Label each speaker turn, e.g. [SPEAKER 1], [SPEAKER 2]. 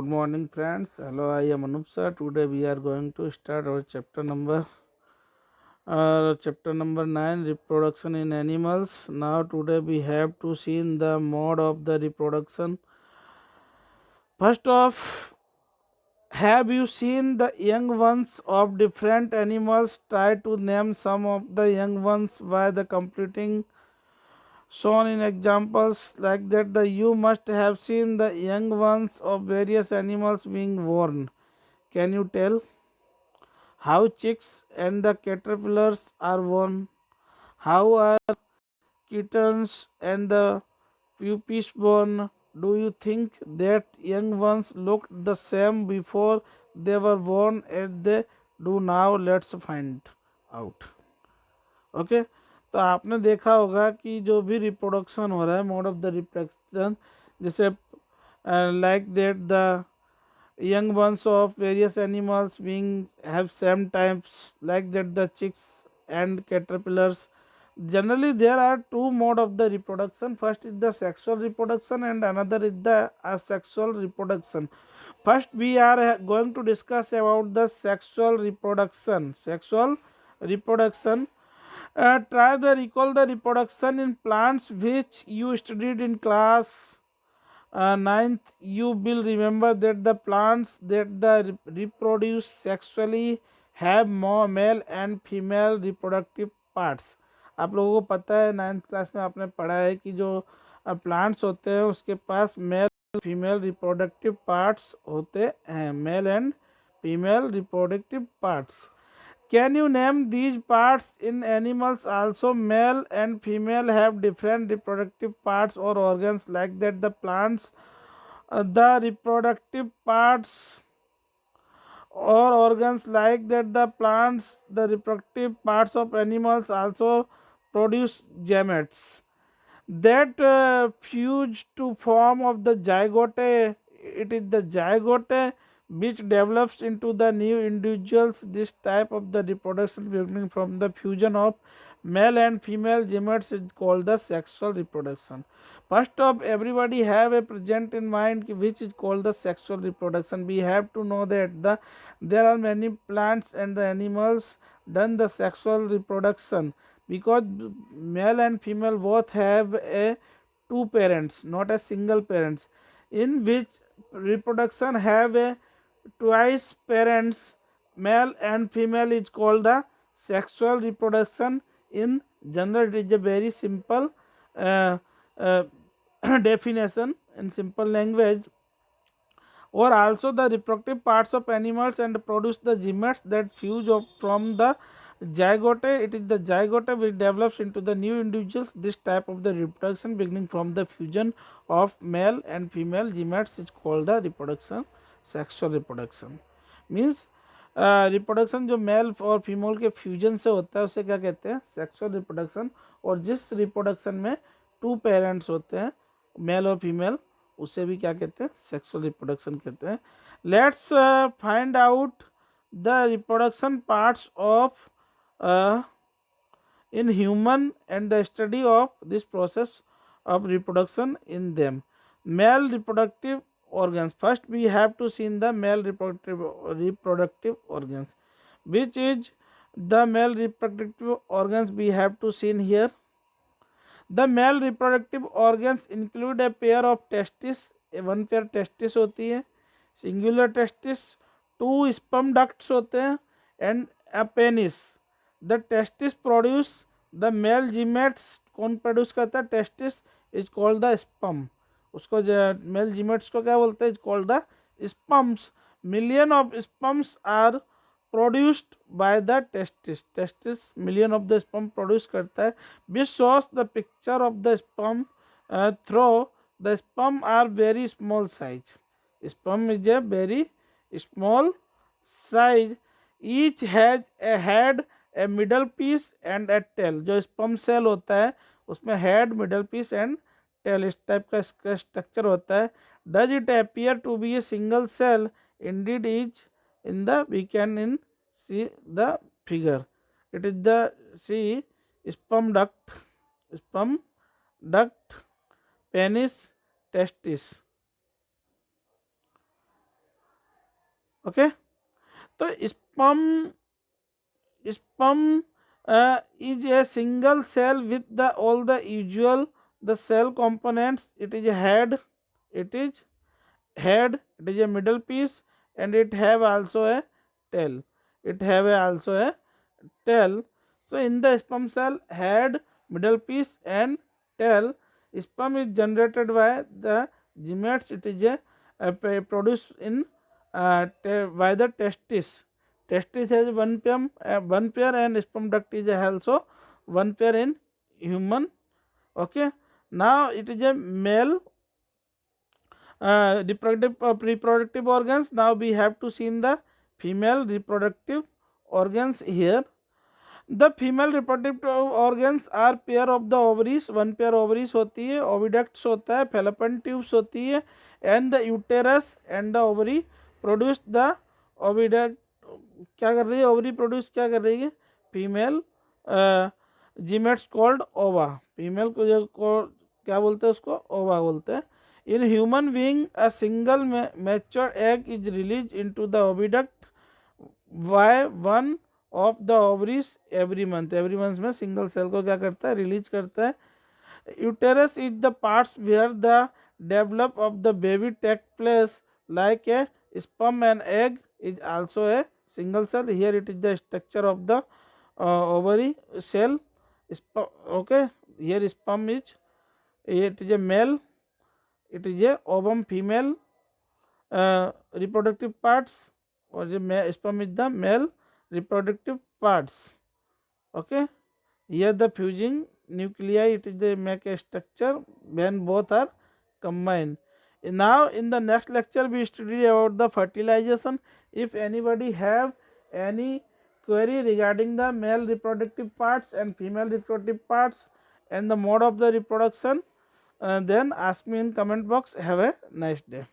[SPEAKER 1] Good morning, friends. Hello, I am Anup sir. Today we are going to start our chapter number 9, reproduction in animals. Now today we have to see in the mode of the reproduction. First off, have you seen the young ones of different animals? Try to name some of the young ones by the completing shown in examples like that. The you must have seen the young ones of various animals being born. Can you tell how chicks and the caterpillars are born? How are kittens and the puppies born? Do you think that young ones looked the same before they were born as they do now? Let's find out. Okay तो आपने देखा होगा कि जो भी reproduction हो रहा है, मोड ऑफ द रिप्रोडक्शन, जैसे like that the young ones of various animals being have same types like that the chicks and caterpillars. Generally there are two mode of the reproduction. First is the sexual reproduction and another is the asexual reproduction. First we are going to discuss about the sexual reproduction. Try the recall the reproduction in plants which you studied in class ninth. You will remember that the plants that the reproduce sexually have more male and female reproductive parts. आप लोगों को पता है ninth class में आपने पढ़ा है कि जो प्लांट्स होते हैं उसके पास मेल फीमेल रिप्रोडक्टिव पार्ट्स होते हैं, male and female reproductive parts. Can you name these parts in animals also? Male and female have different reproductive parts or organs like that. The plants, the reproductive parts or organs like that. The plants, the reproductive parts of animals also produce gametes that fuse to form of the zygote. It is the zygote which develops into the new individuals. This type of the reproduction beginning from the fusion of male and female gametes is called the sexual reproduction. First of everybody have a present in mind which is called the sexual reproduction. We have to know that there are many plants and the animals done the sexual reproduction because male and female both have a two parents, not a single parents, in which reproduction have a twice parents, male and female, is called the sexual reproduction. In general it is a very simple uh, uh, definition in simple language. Or also the reproductive parts of animals and produce the gametes that fuse from the zygote. It is the zygote which develops into the new individuals. This type of the reproduction beginning from the fusion of male and female gametes is called the reproduction. Sexual reproduction means reproduction जो mail और female के fusion से होता है उसे क्या कहते हैं? Sexual reproduction. और जिस रिप्रोडक्शन में टू पेरेंट्स होते हैं, मेल और फीमेल, उसे भी क्या कहते हैं? सेक्सुअल रिप्रोडक्शन कहते हैं. Let's find out the reproduction parts of in human and the study of this process of reproduction in them. Male reproductive organs. First we have to see in the male reproductive organs. Which is the male reproductive organs we have to see in here? The male reproductive organs include a pair of testes. One pair testis होती है, singular testis. Two sperm ducts होते हैं and a penis. The testis produce the male gametes. कौन produce करता है? Testis is called the sperm. उसको male gametes को क्या बोलते हैं? Is called the sperms. Million of sperms are produced by the testis million of the sperm produce करता है. Which shows the picture of the sperm throw the sperm are very small size. Sperm is a very small size. Each has a head, a middle piece and a tail. जो sperm cell होता है उसमें head, middle piece and tail इस type का इसका structure होता है. Does it appear to be a single cell? Indeed is in the we can in see the figure. It is the see sperm duct, penis, testis. Okay, so sperm is a single cell with the all the usual the cell components. It is a head, it is it is a middle piece, and it have also a tail. It have also a tail. So in the sperm cell, head, middle piece, and tail, sperm is generated by the gametes. It is produced in by the testis. Testis has one pair, and sperm duct is also one pair in human. Okay, now it is a male reproductive organs. Now we have to see in the female reproductive organs here. The female reproductive organs are pair of the ovaries. One pair ovaries होती है, oviducts होता है, fallopian tubes होती है, and the uterus and the ovary produce the oviduct. क्या कर रही है ओवरी प्रोड्यूस, क्या कर रही है female gametes called ova. Female को जो क्या बोलते हैं उसको ओवा बोलते हैं. In human being a single mature egg is release into the oviduct by one of the ovaries every month. Every month में सिंगल सेल को क्या करता है रिलीज करता है. Uterus is the parts where the develop of the baby take place like a sperm and egg is also a single cell. Here it is the structure of the ovary cell. Okay, here sperm is, it is a male, it is a ovum female reproductive parts, or the sperm is the male reproductive parts. Okay, here the fusing nuclei, it is the make a structure when both are combined. Now in the next lecture we study about the fertilization. If anybody have any query regarding the male reproductive parts and female reproductive parts and the mode of the reproduction, then ask me in comment box. Have a nice day.